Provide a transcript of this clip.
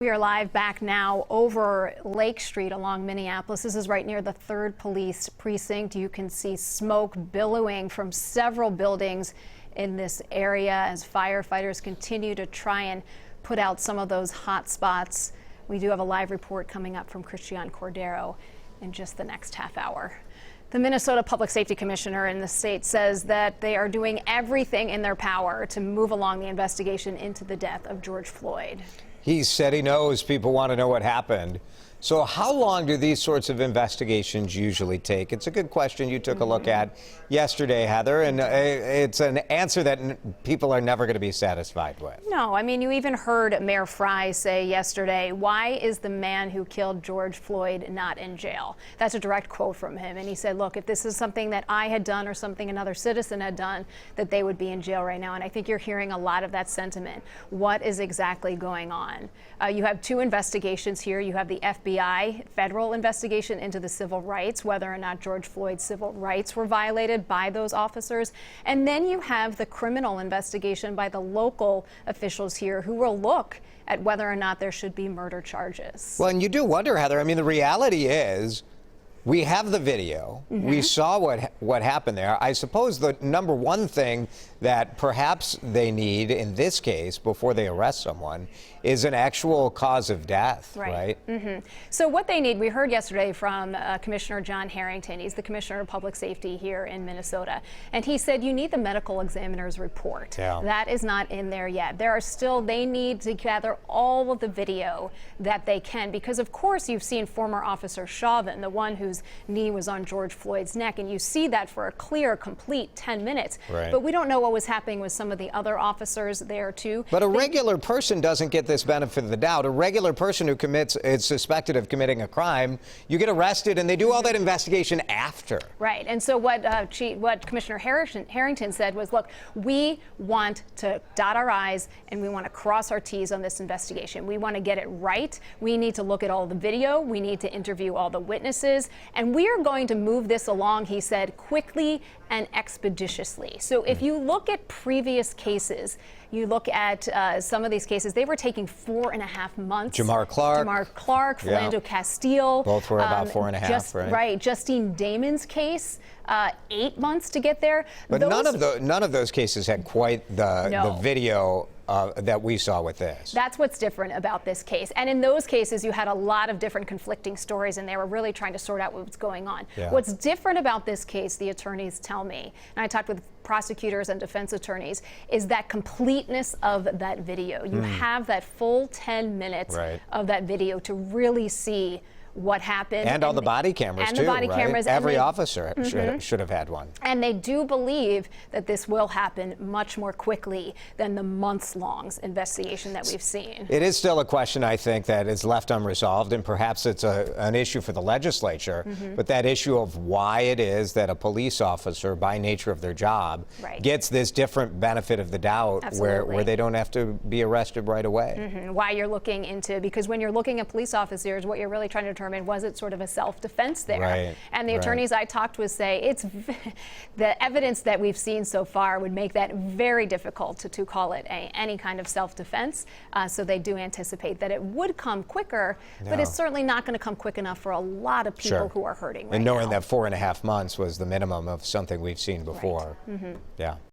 We are live back now over Lake Street along Minneapolis. This is right near the 3rd Police Precinct. You can see smoke billowing from several buildings in this area as firefighters continue to try and put out some of those hot spots. We do have a live report coming up from Christian Cordero in just the next half hour. The Minnesota Public Safety Commissioner in the state says that they are doing everything in their power to move along the investigation into the death of George Floyd. He said he knows people want to know what happened. So how long do these sorts of investigations usually take? It's a good question you took a look at yesterday, Heather, and it's an answer that people are never going to be satisfied with. No, I mean, you even heard Mayor Fry say yesterday, why is the man who killed George Floyd not in jail? That's a direct quote from him. And he said, look, if this is something that I had done or something another citizen had done, that they would be in jail right now. And I think you're hearing a lot of that sentiment. What is exactly going on? You have two investigations here. You have the FBI federal investigation into the civil rights, whether or not George Floyd's civil rights were violated by those officers. And then you have the criminal investigation by the local officials here who will look at whether or not there should be murder charges. Well, and you do wonder, Heather, I mean, the reality is we have the video. We saw what happened there. I suppose the number one thing that perhaps they need in this case before they arrest someone is an actual cause of death, right? So what they need, we heard yesterday from Commissioner John Harrington. He's the Commissioner of Public Safety here in Minnesota. And he said you need the medical examiner's report. That is not in there yet. They need to gather all of the video that they can, because of course you've seen former Officer Chauvin, the one whose knee was on George Floyd's neck, and you see that for a clear, complete 10 minutes. But we don't know what was happening with some of the other officers there too. But a regular person doesn't get this benefit of the doubt. A regular person who is suspected of committing a crime, you get arrested and they do all that investigation after. Right. And so what Commissioner Harrington said was, look, we want to dot our I's and we want to cross our T's on this investigation. We want to get it right. We need to look at all the video. We need to interview all the witnesses. And we are going to move this along, he said, quickly and expeditiously. So if you look at previous cases, you look at some of these cases, they were taking 4.5 months. Jamar Clark, Philando Castile. Both were about 4.5, right? Justine Damon's case, 8 months to get there. But none of those cases had quite the video that we saw with this. That's what's different about this case. And in those cases, you had a lot of different conflicting stories, and they were really trying to sort out what was going on. What's different about this case, the attorneys tell me, and I talked with prosecutors and defense attorneys, is that completeness of that video. You have that full 10 minutes of that video to really see what happened. And all the body cameras, too, right? Every officer should have had one. And they do believe that this will happen much more quickly than the months-long investigation that we've seen. It is still a question, I think, that is left unresolved, and perhaps it's an issue for the legislature, but that issue of why it is that a police officer, by nature of their job, gets this different benefit of the doubt where they don't have to be arrested right away. Why you're looking into, because when you're looking at police officers, what you're really trying to determine, was it sort of a self-defense there? And the attorneys I talked with say it's the evidence that we've seen so far would make that very difficult to call it any kind of self-defense. So they do anticipate that it would come quicker, but it's certainly not going to come quick enough for a lot of people who are hurting right now. And knowing that 4.5 months was the minimum of something we've seen before. Yeah.